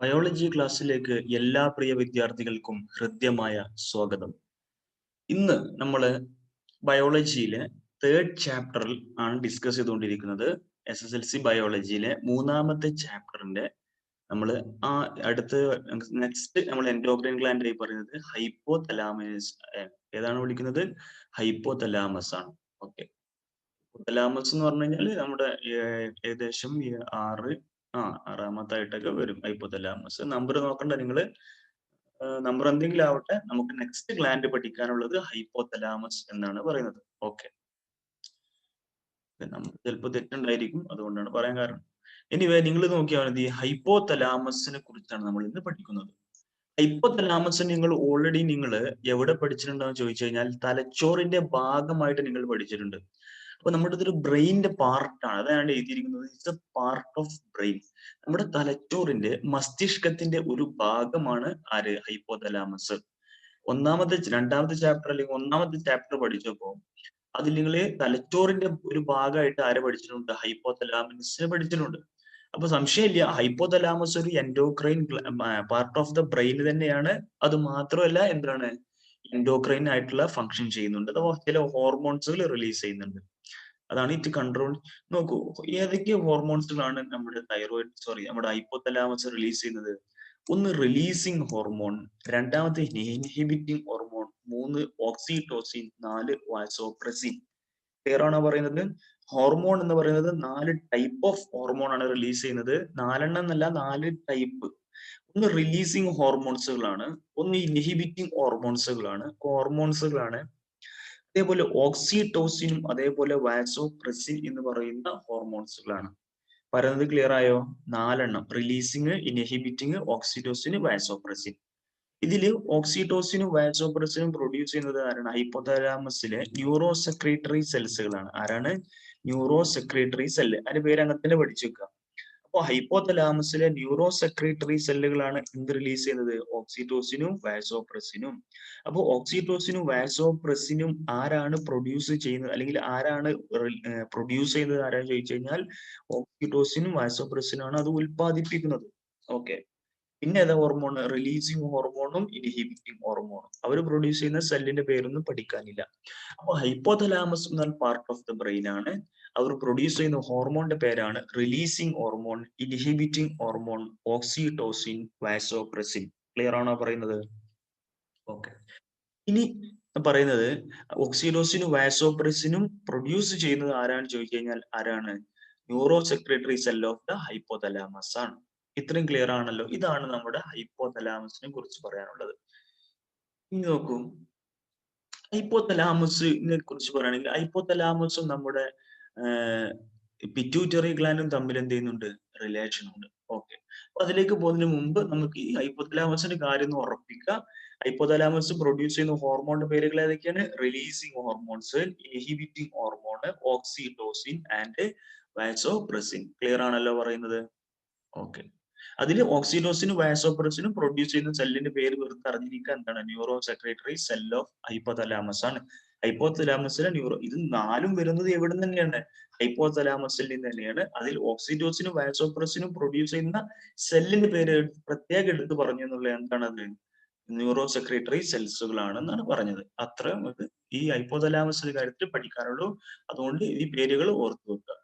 Biology ക്ലാസ്സിലേക്ക് എല്ലാ പ്രിയ വിദ്യാർത്ഥികൾക്കും ഹൃദ്യമായ സ്വാഗതം. ഇന്ന് നമ്മൾ ബയോളജിയിലെ തേർഡ് ചാപ്റ്ററിൽ ആണ് ഡിസ്കസ് ചെയ്തുകൊണ്ടിരിക്കുന്നത്. SSLC ബയോളജിയിലെ മൂന്നാമത്തെ ചാപ്റ്ററിന്റെ നമ്മൾ അടുത്ത് നെക്സ്റ്റ് നമ്മൾ എൻഡോക്രൈൻ ഗ്ലാൻഡ് ആയി പറയുന്നത് ഹൈപ്പോതലാമസ്. ഏതാണ് വിളിക്കുന്നത്? ഹൈപ്പോതലാമസ് ആണ്. ഓക്കെ, ഹൈപ്പോതലാമസ് എന്ന് പറഞ്ഞു കഴിഞ്ഞാൽ നമ്മുടെ ഏകദേശം ആറാമത്തായിട്ടൊക്കെ വരും ഹൈപ്പോതലാമസ്. നമ്പർ നോക്കണ്ട നിങ്ങൾ, നമ്പർ എന്തെങ്കിലും ആവട്ടെ, നമുക്ക് നെക്സ്റ്റ് ഗ്ലാൻഡ് പഠിക്കാനുള്ളത് ഹൈപ്പോതലാമസ് എന്നാണ് പറയുന്നത്. ഓക്കെ, നമ്പർ ചിലപ്പോൾ തെറ്റുണ്ടായിരിക്കും, അതുകൊണ്ടാണ് പറയാൻ കാരണം. എനിവേ, നിങ്ങൾ നോക്കിയാൽ മതി, ഹൈപ്പോതലാമസിനെ കുറിച്ചാണ് നമ്മൾ ഇന്ന് പഠിക്കുന്നത്. ഹൈപ്പോതലാമസ് നിങ്ങൾ ഓൾറെഡി എവിടെ പഠിച്ചിട്ടുണ്ടെന്ന് ചോദിച്ചു കഴിഞ്ഞാൽ തലച്ചോറിന്റെ ഭാഗമായിട്ട് നിങ്ങൾ പഠിച്ചിട്ടുണ്ട്. അപ്പൊ നമ്മുടെ ഇതൊരു ബ്രെയിനിന്റെ പാർട്ടാണ്, അതാണ് എഴുതിയിരിക്കുന്നത്. It's A part of brain. നമ്മുടെ തലച്ചോറിന്റെ മസ്തിഷ്കത്തിന്റെ ഒരു ഭാഗമാണ് ആര്? ഹൈപ്പോതലാമസ്. രണ്ടാമത്തെ ചാപ്റ്റർ അല്ലെങ്കിൽ ഒന്നാമത്തെ ചാപ്റ്റർ പഠിച്ചപ്പോ അതിൽ നിങ്ങൾ തലച്ചോറിന്റെ ഒരു ഭാഗമായിട്ട് ആരെ പഠിച്ചിട്ടുണ്ട്? ഹൈപ്പോതലാമസിനെ പഠിച്ചിട്ടുണ്ട്. അപ്പൊ സംശയമില്ല, ഹൈപ്പോതലാമസ് ഒരു endocrine part of the brain തന്നെയാണ്. അത് മാത്രമല്ല, എന്താണ്, എൻഡോക്രൈൻ ആയിട്ടുള്ള ഫങ്ഷൻ ചെയ്യുന്നുണ്ട്. അഥവാ ചില ഹോർമോൺസുകൾ റിലീസ് ചെയ്യുന്നുണ്ട്. അതാണ് ഇറ്റ് കൺട്രോൾ. നോക്കൂ, ഏതൊക്കെ ഹോർമോൺസുകളാണ് നമ്മുടെ ഹൈപ്പോതലാമസ് റിലീസ് ചെയ്യുന്നത്? ഒന്ന് റിലീസിങ് ഹോർമോൺ, രണ്ടാമത്തെ inhibiting hormone, 3 oxytocin, 4 vasopressin. Clear ആണോ പറയുന്നത്? ഹോർമോൺ എന്ന് പറയുന്നത് 4 ടൈപ്പ് ഓഫ് ഹോർമോൺ ആണ് റിലീസ് ചെയ്യുന്നത്. 4 എന്നല്ല, 4 ടൈപ്പ്. ഒന്ന് റിലീസിങ് ഹോർമോൺസുകളാണ്, ഒന്ന് ഇൻഹിബിറ്റിംഗ് ഹോർമോൺസുകളാണ്, അതേപോലെ ഓക്സിറ്റോസിനും അതേപോലെ വാസോപ്രസിൻ എന്ന് പറയുന്ന ഹോർമോൺസുകളാണ്. പറയുന്നത് ക്ലിയർ ആയോ? 4 റിലീസിങ്, ഇൻഹിബിറ്റിംഗ്, ഓക്സിറ്റോസിൻ, വാസോപ്രസിൻ. ഇതില് ഓക്സിറ്റോസിനും വാസോപ്രസിനും പ്രൊഡ്യൂസ് ചെയ്യുന്നത് ആരാണ്? ഹൈപ്പോതലാമസിലെ ന്യൂറോ സെക്രീറ്ററി സെൽസുകളാണ്. ആരാണ്? Neuro secretory cell. അതിന്റെ പേര് അങ്ങനെ തന്നെ പഠിച്ചു വെക്കുക. അപ്പൊ ഹൈപ്പോതലാമസിലെ ന്യൂറോ സെക്രീറ്ററി സെല്ലുകളാണ് എന്ത് റിലീസ് ചെയ്യുന്നത്? ഓക്സിറ്റോസിനും വാസോപ്രസിനും. അപ്പൊ ഓക്സിറ്റോസിനും വാസോപ്രസിനും ആരാണ് പ്രൊഡ്യൂസ് ചെയ്യുന്നത്, അല്ലെങ്കിൽ ആരാണ് പ്രൊഡ്യൂസ് ചെയ്യുന്നത്? ആരാണ് ചോദിച്ചു കഴിഞ്ഞാൽ ഓക്സിറ്റോസിനും വാസോപ്രസിനും ആണ് അത് ഉൽപ്പാദിപ്പിക്കുന്നത്. ഓക്കെ, പിന്നെ ഏതാ ഹോർമോൺ? റിലീസിങ് ഹോർമോണും ഇൻഹിബിറ്റിംഗ് ഹോർമോണും. അവർ പ്രൊഡ്യൂസ് ചെയ്യുന്ന സെല്ലിന്റെ പേരൊന്നും പഠിക്കാനില്ല. അപ്പൊ ഹൈപ്പോതലാമസ് എന്നാൽ പാർട്ട് ഓഫ് ദ ബ്രെയിൻ ആണ്. അവർ പ്രൊഡ്യൂസ് ചെയ്യുന്ന ഹോർമോണിന്റെ പേരാണ് releasing hormone, inhibiting hormone, oxytocin, vasopressin. Clear ആണോ പറയുന്നത്? ഓക്കെ, ഇനി പറയുന്നത് ഓക്സിറ്റോസിനും വാസോപ്രസിനും പ്രൊഡ്യൂസ് ചെയ്യുന്നത് ആരാണ് ചോദിച്ചു കഴിഞ്ഞാൽ ആരാണ്? Neuro secretory cell of the hypothalamus ആണ്. ഇത്രയും ക്ലിയർ ആണല്ലോ? ഇതാണ് നമ്മുടെ ഹൈപ്പോതലാമസിനെ കുറിച്ച് പറയാനുള്ളത്. ഇനി നോക്കൂ, ഹൈപ്പോതലാമസിനെ കുറിച്ച് പറയുകയാണെങ്കിൽ ഹൈപ്പോതലാമസും നമ്മുടെ പിറ്റ്യൂട്ടറി ഗ്ലാൻഡും തമ്മിൽ എന്ത് ചെയ്യുന്നുണ്ട്? റിലേഷൻ ഉണ്ട്. ഓക്കെ, അപ്പൊ അതിലേക്ക് പോകുന്നതിന് മുമ്പ് നമുക്ക് ഈ ഹൈപ്പോതലാമസിന്റെ കാര്യം ഒന്ന് ഉറപ്പിക്കുക. ഹൈപ്പോതലാമസ് പ്രൊഡ്യൂസ് ചെയ്യുന്ന ഹോർമോണിന്റെ പേരുകൾ ഏതൊക്കെയാണ്? Releasing hormones, inhibiting hormone, oxytocin and vasopressin. Clear ആണല്ലോ പറയുന്നത്? ഓക്കെ, അതിൽ ഓക്സിറ്റോസിനും വാസോപ്രസിനും പ്രൊഡ്യൂസ് ചെയ്യുന്ന സെല്ലിന്റെ പേര് വെറുതെ അറിഞ്ഞിരിക്കുക. എന്താണ്? Neuro secretory cell of hypothalamus ആണ്. ഹൈപ്പോതലാമസിലെ ഇത് 4 വരുന്നത് എവിടെ തന്നെയാണ്? ഹൈപ്പോതലാമസിൽ നിന്ന് തന്നെയാണ്. അതിൽ ഓക്സിറ്റോസിനും വാസോപ്രസിനും പ്രൊഡ്യൂസ് ചെയ്യുന്ന സെല്ലിന്റെ പേര് പ്രത്യേകം എടുത്ത് പറഞ്ഞു എന്നുള്ളത് എന്താണത്? ന്യൂറോ സെക്രട്ടറി സെൽസുകളാണെന്നാണ് പറഞ്ഞത്. അത്ര ഈ ഹൈപ്പോതലാമസിന്റെ കാര്യത്തിൽ പഠിക്കാനുള്ളൂ. അതുകൊണ്ട് ഈ പേരുകൾ ഓർത്തു വെക്കുക.